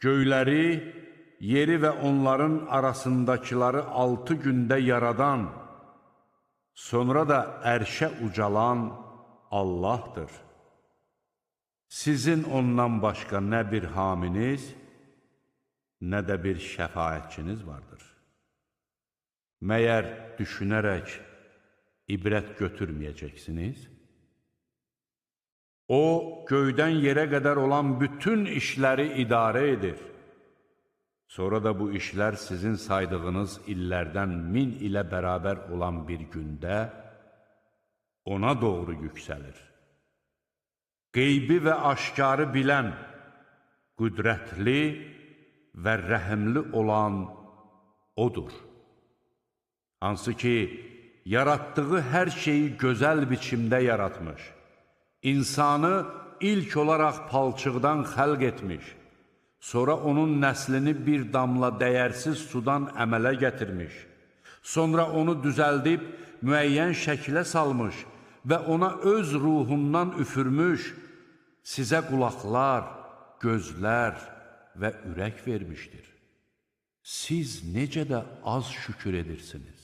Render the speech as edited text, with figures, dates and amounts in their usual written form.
Göyləri, yeri və onların arasındakiları 6 gündə yaradan, sonra da ərşə ucalan Allahdır. Sizin ondan başqa nə bir haminiz, nə də bir şəfaətçiniz vardır. Məyər düşünərək ibrət götürməyəcəksiniz? O, göydən yerə qədər olan bütün işləri idarə edir. Sonra da bu işlər sizin saydığınız illərdən 1000 ilə bərabər olan bir gündə ona doğru yüksəlir. Qeybi və aşkarı bilən, qüdrətli və rəhimli olan O'dur. Hansı ki, yaratdığı hər şeyi gözəl biçimdə yaratmış, insanı ilk olaraq palçıqdan xəlq etmiş, sonra onun nəslini bir damla dəyərsiz sudan əmələ gətirmiş, sonra onu düzəldib müəyyən şəkilə salmış və ona öz ruhundan üfürmüş, sizə qulaqlar, gözlər və ürək vermişdir. Siz necə də az şükür edirsiniz.